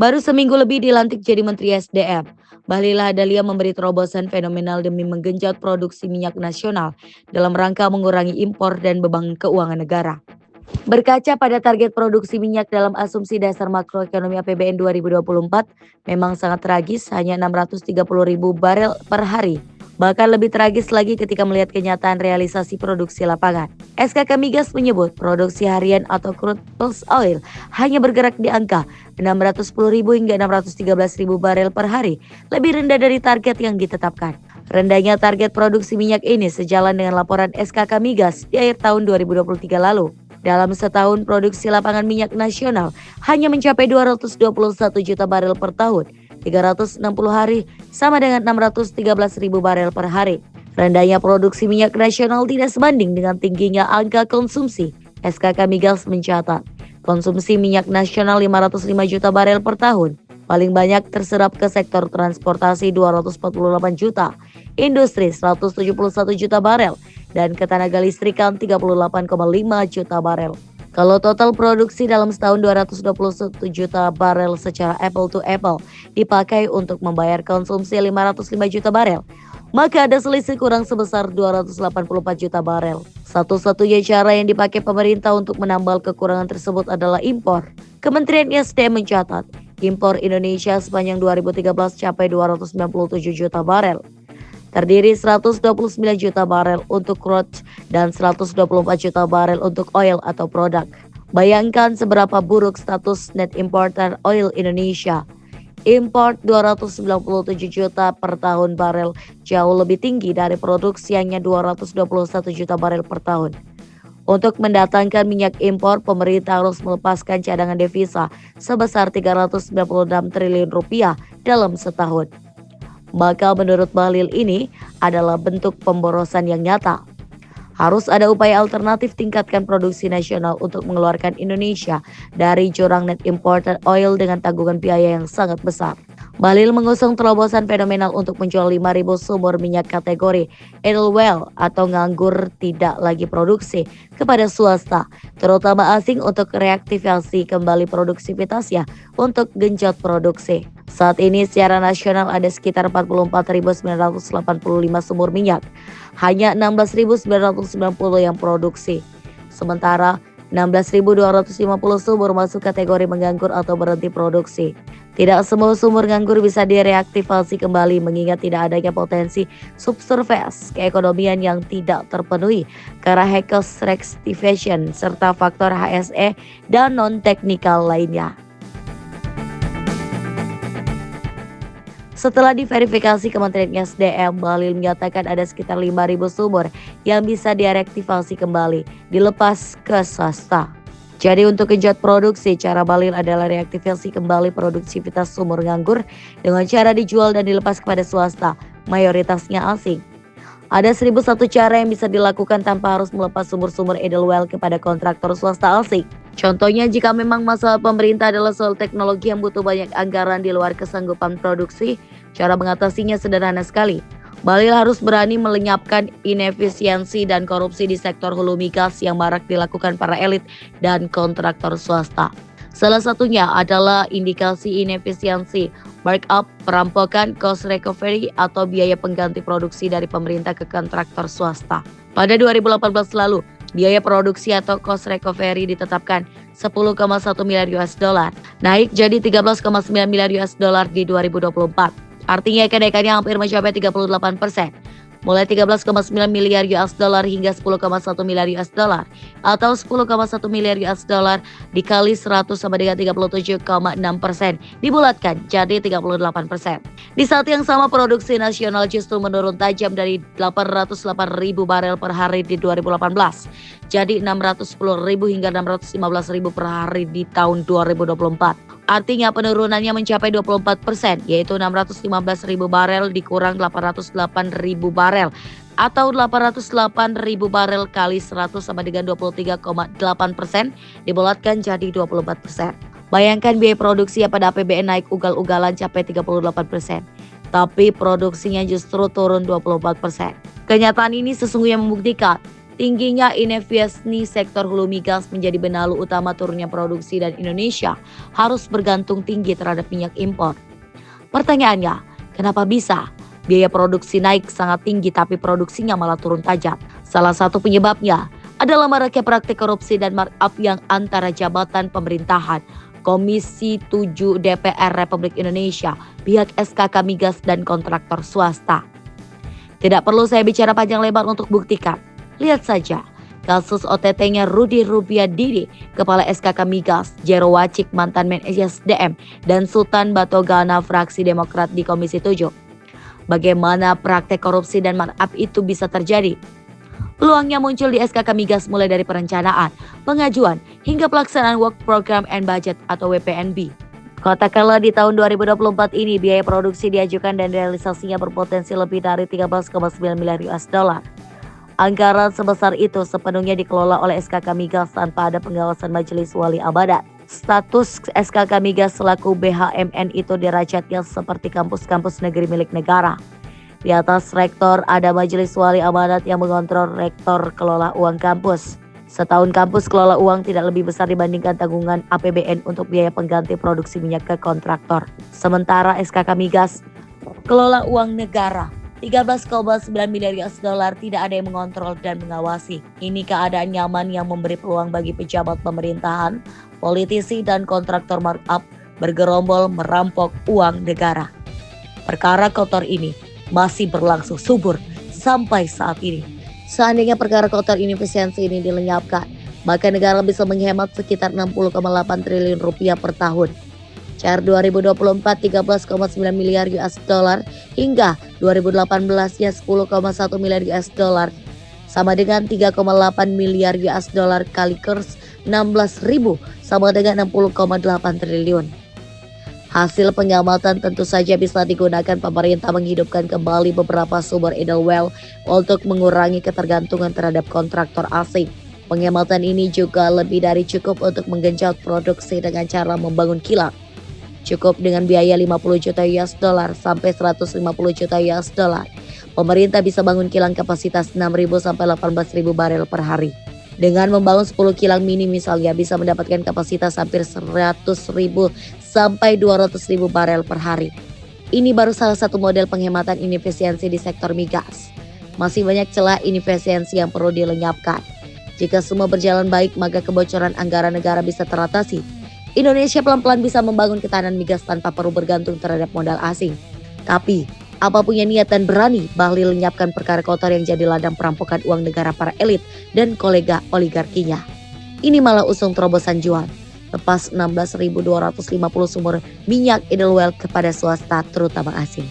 Baru seminggu lebih dilantik jadi Menteri SDM, Bahlil Lahadalia memberi terobosan fenomenal demi menggenjot produksi minyak nasional dalam rangka mengurangi impor dan beban keuangan negara. Berkaca pada target produksi minyak dalam asumsi dasar makroekonomi APBN 2024, memang sangat tragis, hanya 630.000 barel per hari. Bahkan lebih tragis lagi ketika melihat kenyataan realisasi produksi lapangan. SKK Migas menyebut produksi harian atau crude plus oil hanya bergerak di angka 610.000 hingga 613.000 barel per hari, lebih rendah dari target yang ditetapkan. Rendahnya target produksi minyak ini sejalan dengan laporan SKK Migas di akhir tahun 2023 lalu. Dalam setahun, produksi lapangan minyak nasional hanya mencapai 221 juta barel per tahun, 360 hari, sama dengan 613.000 barel per hari. Rendahnya produksi minyak nasional tidak sebanding dengan tingginya angka konsumsi. SKK Migas mencatat, konsumsi minyak nasional 505 juta barel per tahun. Paling banyak terserap ke sektor transportasi 248 juta, industri 171 juta barel, dan ketenaga listrikan 38,5 juta barel. Kalau total produksi dalam setahun 221 juta barel secara apple to apple dipakai untuk membayar konsumsi 505 juta barel, maka ada selisih kurang sebesar 284 juta barel. Satu-satunya cara yang dipakai pemerintah untuk menambal kekurangan tersebut adalah impor. Kementerian SDM mencatat, impor Indonesia sepanjang 2013 capai 297 juta barel. Terdiri 129 juta barel untuk crude dan 124 juta barel untuk oil atau produk. Bayangkan seberapa buruk status net importer oil Indonesia. Import 297 juta per tahun barel jauh lebih tinggi dari produksi hanya 221 juta barel per tahun. Untuk mendatangkan minyak impor, pemerintah harus melepaskan cadangan devisa sebesar 396 triliun rupiah dalam setahun. Maka menurut Bahlil ini adalah bentuk pemborosan yang nyata. Harus ada upaya alternatif tingkatkan produksi nasional untuk mengeluarkan Indonesia dari jurang net imported oil dengan tanggungan biaya yang sangat besar. Bahlil mengusung terobosan fenomenal untuk menjual 5.000 sumur minyak kategori idle well atau nganggur tidak lagi produksi kepada swasta, terutama asing untuk reaktivasi kembali produktivitasnya untuk genjot produksi. Saat ini secara nasional ada sekitar 44.985 sumur minyak, hanya 16.990 yang produksi. Sementara 16.250 sumur masuk kategori menganggur atau berhenti produksi. Tidak semua sumur nganggur bisa direaktivasi kembali mengingat tidak adanya potensi subsurface keekonomian yang tidak terpenuhi karena Hekos reactivation serta faktor HSE dan non-teknikal lainnya. Setelah diverifikasi Kementerian SDM, Bahlil menyatakan ada sekitar 5.000 sumur yang bisa direaktivasi kembali, dilepas ke swasta. Jadi untuk genjot produksi, cara Bahlil adalah reaktivasi kembali produktivitas sumur nganggur dengan cara dijual dan dilepas kepada swasta, mayoritasnya asing. Ada 1.001 cara yang bisa dilakukan tanpa harus melepas sumur-sumur idle well kepada kontraktor swasta asing. Contohnya jika memang masalah pemerintah adalah soal teknologi yang butuh banyak anggaran di luar kesanggupan produksi, cara mengatasinya sederhana sekali. Bahlil harus berani melenyapkan inefisiensi dan korupsi di sektor hulu migas yang marak dilakukan para elit dan kontraktor swasta. Salah satunya adalah indikasi inefisiensi, markup, perampokan, cost recovery atau biaya pengganti produksi dari pemerintah ke kontraktor swasta. Pada 2018 lalu, biaya produksi atau cost recovery ditetapkan 10,1 miliar US dollar, naik jadi 13,9 miliar US dollar di 2024. Artinya kenaikannya hampir mencapai 38%. Mulai 13,9 miliar US dollar hingga 10,1 miliar US dollar atau 10,1 miliar US dollar dikali 100 sama dengan 37,6% dibulatkan jadi 38%. Di saat yang sama produksi nasional justru menurun tajam dari 808.000 barel per hari di 2018 jadi 610.000 hingga 615.000 per hari di tahun 2024. Artinya penurunannya mencapai 24%, yaitu 615.000 barel dikurang 808.000 barel atau 808.000 barel kali 100 sama dengan 23,8% dibulatkan jadi 24%. Bayangkan biaya produksi pada APBN naik ugal-ugalan capai 38%, tapi produksinya justru turun 24%. Kenyataan ini sesungguhnya membuktikan Tingginya inefiensi sektor hulu migas menjadi benalu utama turunnya produksi dan Indonesia harus bergantung tinggi terhadap minyak impor. Pertanyaannya, kenapa bisa? Biaya produksi naik sangat tinggi tapi produksinya malah turun tajam. Salah satu penyebabnya adalah maraknya praktik korupsi dan markup yang antara jabatan pemerintahan, Komisi 7 DPR Republik Indonesia, pihak SKK Migas dan kontraktor swasta. Tidak perlu saya bicara panjang lebar untuk buktikan. Lihat saja kasus OTT-nya Rudy Rubiadini, Kepala SKK Migas, Jero Wacik, mantan Men SDM, dan Sultan Batogana fraksi Demokrat di Komisi 7. Bagaimana praktek korupsi dan markup itu bisa terjadi? Peluangnya muncul di SKK Migas mulai dari perencanaan, pengajuan, hingga pelaksanaan Work Program and Budget atau WPNB. Katakanlah di tahun 2024 ini biaya produksi diajukan dan realisasinya berpotensi lebih dari 13,9 miliar US dollar. Anggaran sebesar itu sepenuhnya dikelola oleh SKK Migas tanpa ada pengawasan Majelis Wali Amanat. Status SKK Migas selaku BHMN itu derajatnya seperti kampus-kampus negeri milik negara. Di atas rektor ada Majelis Wali Amanat yang mengontrol rektor kelola uang kampus. Setahun kampus kelola uang tidak lebih besar dibandingkan tanggungan APBN untuk biaya pengganti produksi minyak ke kontraktor. Sementara SKK Migas kelola uang negara 13,9 miliar US dollar tidak ada yang mengontrol dan mengawasi. Ini keadaan nyaman yang memberi peluang bagi pejabat pemerintahan, politisi dan kontraktor markup bergerombol merampok uang negara. Perkara kotor ini masih berlangsung subur sampai saat ini. Seandainya perkara kotor inefisiensi ini dilenyapkan, maka negara bisa menghemat sekitar 60,8 triliun rupiah per tahun. CR 2024 13,9 miliar US dollar hingga 2018 ya 10,1 miliar US dollar sama dengan 3,8 miliar US dollar kali kurs 16.000 sama dengan 60,8 triliun. Hasil pengamatan tentu saja bisa digunakan pemerintah menghidupkan kembali beberapa sumber idle well untuk mengurangi ketergantungan terhadap kontraktor asing. Pengamatan ini juga lebih dari cukup untuk menggenjot produksi dengan cara membangun kilang. Cukup dengan biaya 50 juta US dollar sampai 150 juta US dollar. Pemerintah bisa bangun kilang kapasitas 6.000 sampai 18.000 barel per hari. Dengan membangun 10 kilang mini misalnya bisa mendapatkan kapasitas hampir 100.000 sampai 200.000 barel per hari. Ini baru salah satu model penghematan inefisiensi di sektor migas. Masih banyak celah inefisiensi yang perlu dilenyapkan. Jika semua berjalan baik, maka kebocoran anggaran negara bisa teratasi. Indonesia pelan-pelan bisa membangun ketahanan migas tanpa perlu bergantung terhadap modal asing. Tapi, apa punya niat dan berani Bahlil lenyapkan perkara kotor yang jadi ladang perampokan uang negara para elit dan kolega oligarkinya. Ini malah usung terobosan jual, lepas 16.250 sumber minyak idle well kepada swasta terutama asing.